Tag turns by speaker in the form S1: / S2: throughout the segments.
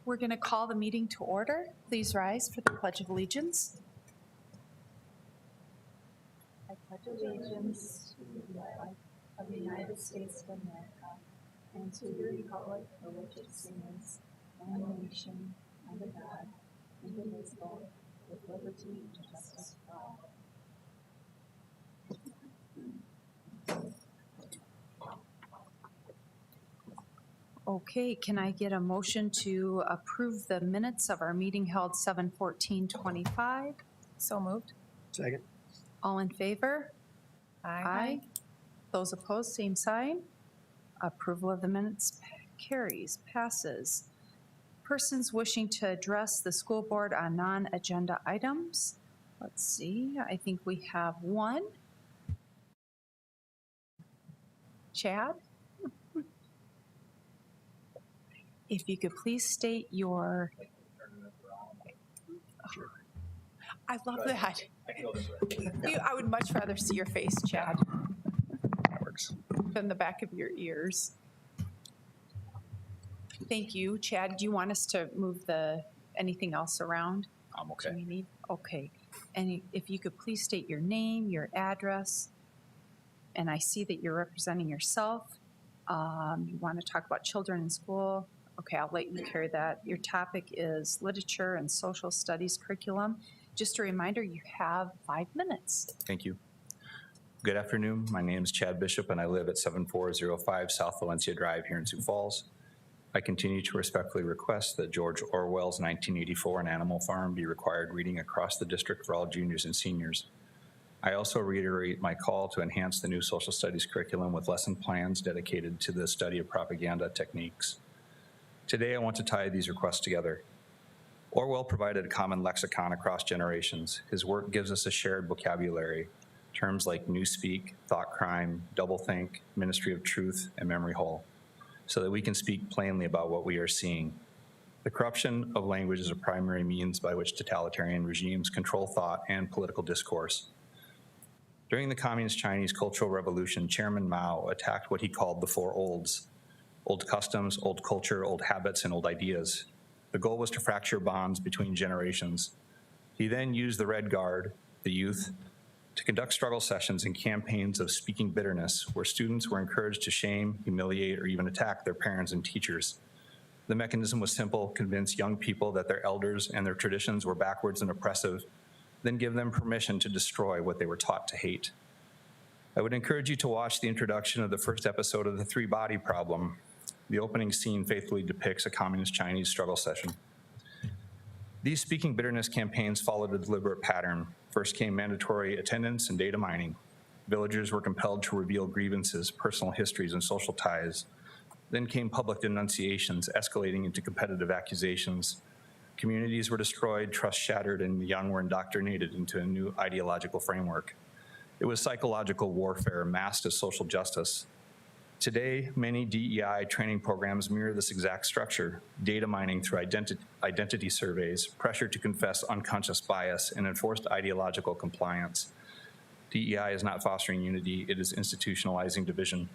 S1: We're going to call the meeting to order. Please rise for the Pledge of Allegiance. I pledge allegiance to the flag of the United States of America and to the republic for which it stands, one nation, under God, indivisible, with liberty and justice for all. Okay, can I get a motion to approve the minutes of our meeting held 7/14/25?
S2: So moved.
S3: Second.
S1: All in favor? Aye. Those opposed, same sign. Approval of the minutes carries, passes. Persons wishing to address the school board on non-agenda items. Let's see, I think we have one. Chad? If you could please state your... Oh, I love that. I would much rather see your face, Chad.
S3: That works.
S1: Than the back of your ears. Thank you. Chad, do you want us to move anything else around?
S3: I'm
S1: Do
S3: okay.
S1: we need? Okay. And if you could please state your name, your address, and I see that you're representing yourself. You want to talk about children in school. Okay, I'll let you carry that. Your topic is literature and social studies curriculum. Just a reminder, you have 5 minutes.
S4: Thank you. Good afternoon. My name is Chad Bishop, and I live at 7405 South Valencia Drive here in Sioux Falls. I continue to respectfully request that George Orwell's 1984 An Animal Farm be required reading across the district for all juniors and seniors. I also reiterate my call to enhance the new social studies curriculum with lesson plans dedicated to the study of propaganda techniques. Today, I want to tie these requests together. Orwell provided a common lexicon across generations. His work gives us a shared vocabulary, terms like newspeak, thought crime, doublethink, ministry of truth, and memory hole, so that we can speak plainly about what we are seeing. The corruption of language is a primary means by which totalitarian regimes control thought and political discourse. During the Communist Chinese Cultural Revolution, Chairman Mao attacked what he called the four olds: old customs, old culture, old habits, and old ideas. The goal was to fracture bonds between generations. He then used the Red Guard, the youth, to conduct struggle sessions and campaigns of speaking bitterness, where students were encouraged to shame, humiliate, or even attack their parents and teachers. The mechanism was simple: convince young people that their elders and their traditions were backwards and oppressive, then give them permission to destroy what they were taught to hate. I would encourage you to watch the introduction of the first episode of The Three-Body Problem. The opening scene faithfully depicts a communist Chinese struggle session. These speaking bitterness campaigns followed a deliberate pattern. First came mandatory attendance and data mining. Villagers were compelled to reveal grievances, personal histories, and social ties. Then came public denunciations, escalating into competitive accusations. Communities were destroyed, trust shattered, and the young were indoctrinated into a new ideological framework. It was psychological warfare masked as social justice. Today, many DEI training programs mirror this exact structure: data mining through identity surveys, pressure to confess unconscious bias, and enforced ideological compliance. DEI is not fostering unity, it is institutionalizing division.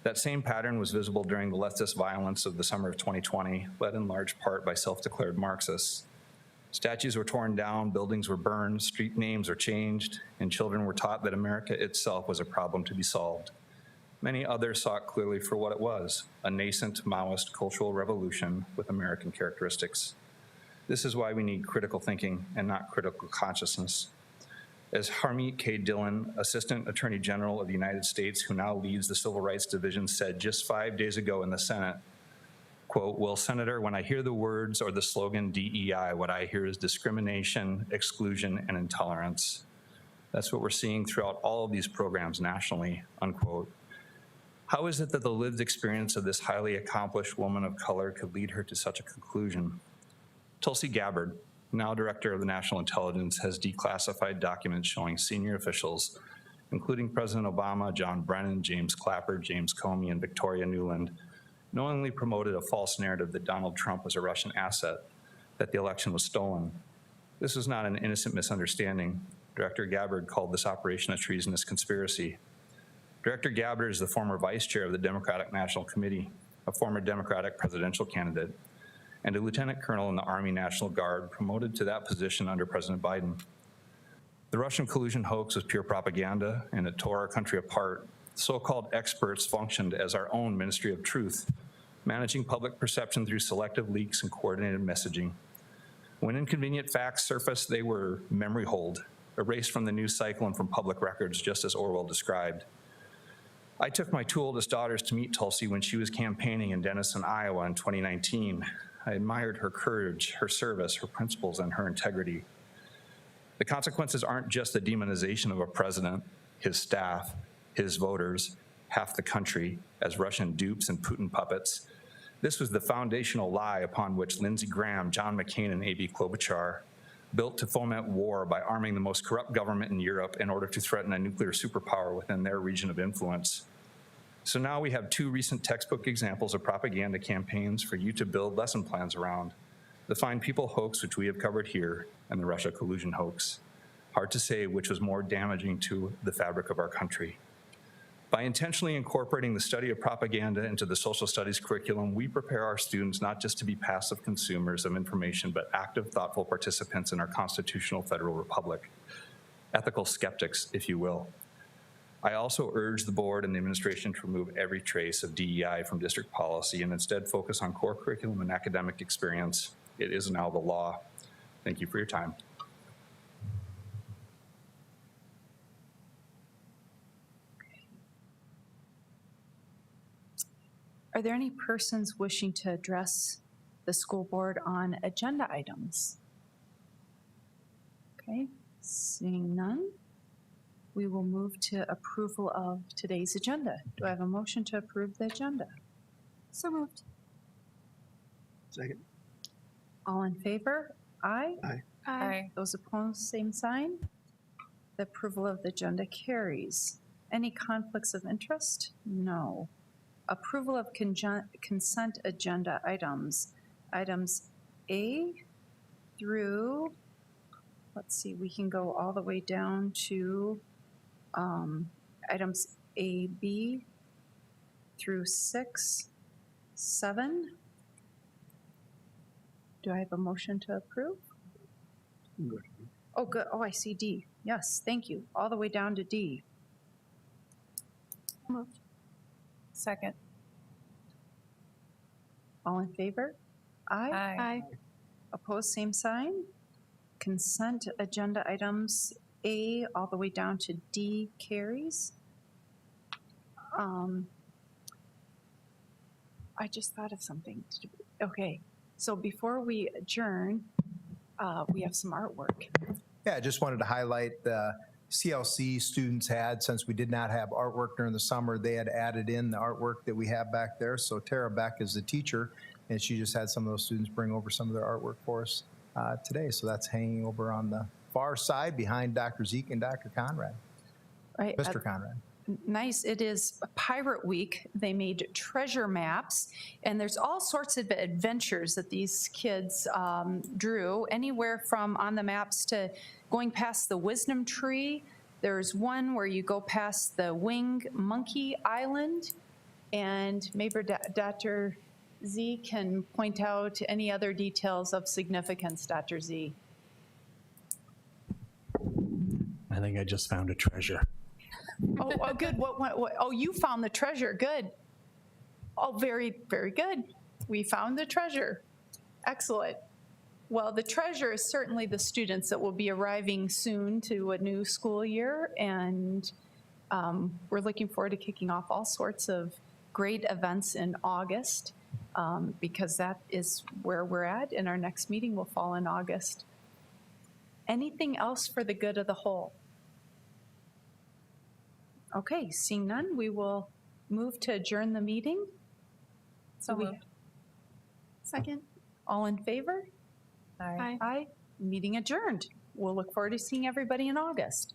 S4: That same pattern was visible during the leftist violence of the summer of 2020, led in large part by self-declared Marxists. Statues were torn down, buildings were burned, street names were changed, and children were taught that America itself was a problem to be solved. Many others saw it clearly for what it was: a nascent Maoist cultural revolution with American characteristics. This is why we need critical thinking and not critical consciousness. As Harmeet K. Dillon, Assistant Attorney General of the United States, who now leads the Civil Rights Division, said just 5 days ago in the Senate, quote, "Well, Senator, when I hear the words or the slogan DEI, what I hear is discrimination, exclusion, and intolerance. That's what we're seeing throughout all of these programs nationally," unquote. How is it that the lived experience of this highly accomplished woman of color could lead her to such a conclusion? Tulsi Gabbard, now Director of the National Intelligence, has declassified documents showing senior officials, including President Obama, John Brennan, James Clapper, James Comey, and Victoria Nuland, knowingly promoted a false narrative that Donald Trump was a Russian asset, that the election was stolen. This was not an innocent misunderstanding. Director Gabbard called this operation a treasonous conspiracy. Director Gabbard is the former vice chair of the Democratic National Committee. a former Democratic presidential candidate, and a lieutenant colonel in the Army National Guard promoted to that position under President Biden. The Russian collusion hoax was pure propaganda, and it tore our country apart. So-called experts functioned as our own Ministry of Truth, managing public perception through selective leaks and coordinated messaging. When inconvenient facts surfaced, they were memory holed, erased from the news cycle and from public records, just as Orwell described. I took my two oldest daughters to meet Tulsi when she was campaigning in Denison, Iowa in 2019. I admired her courage, her service, her principles, and her integrity. The consequences aren't just the demonization of a president, his staff, his voters, half the country as Russian dupes and Putin puppets. This was the foundational lie upon which Lindsey Graham, John McCain, and A.B. Klobuchar built to foment war by arming the most corrupt government in Europe in order to threaten a nuclear superpower within their region of influence. So now we have two recent textbook examples of propaganda campaigns for you to build lesson plans around: the Fine People hoax, which we have covered here, and the Russia collusion hoax. Hard to say which was more damaging to the fabric of our country. By intentionally incorporating the study of propaganda into the social studies curriculum, we prepare our students not just to be passive consumers of information, but active, thoughtful participants in our constitutional federal republic. Ethical skeptics, if you will. I also urge the board and the administration to remove every trace of DEI from district policy and instead focus on core curriculum and academic experience. It is now the law. Thank you for your time.
S1: Are there any persons wishing to address the school board on agenda items? Okay, seeing none, we will move to approval of today's agenda. Do I have a motion to approve the agenda?
S2: So moved.
S3: Second.
S1: All in favor? Aye.
S3: Aye.
S2: Aye.
S1: Those opposed, same sign. The approval of the agenda carries. Any conflicts of interest? No. Approval of consent agenda items. Items A through, let's see, we can go all the way down to items A, B through 6, 7. Do I have a motion to approve?
S3: Good.
S1: Oh, good. Oh, I see D. Yes, thank you. All the way down to D.
S2: Moved.
S1: Second. All in favor? Aye.
S2: Aye.
S1: Opposed, same sign. Consent agenda items A all the way down to D carries. I just thought of something. Okay, so before we adjourn, we have some artwork.
S5: Yeah, I just wanted to highlight the CLC students had, since we did not have artwork during the summer, they had added in the artwork that we have back there. So Tara Beck is the teacher, and she just had some of those students bring over some of their artwork for us today. So that's hanging over on the far side behind Dr. Zeke and Dr. Conrad,
S1: Right.
S5: Mr. Conrad.
S1: Nice. It is Pirate Week. They made treasure maps, and there's all sorts of adventures that these kids drew, anywhere from on the maps to going past the wisdom tree. There's one where you go past the wing monkey island, and maybe Dr. Z can point out any other details of significance, Dr. Z.
S6: I think I just found a treasure.
S1: Oh, good. What? Oh, you found the treasure. Good. Oh, very, very good. We found the treasure. Excellent. Well, the treasure is certainly the students that will be arriving soon to a new school year, and we're looking forward to kicking off all sorts of great events in August, because that is where we're at, and our next meeting will fall in August. Anything else for the good of the whole? Okay, seeing none, we will move to adjourn the meeting.
S2: So
S1: Do we-
S2: moved. Second.
S1: All in favor?
S2: Aye.
S1: Aye. Meeting adjourned. We'll look forward to seeing everybody in August.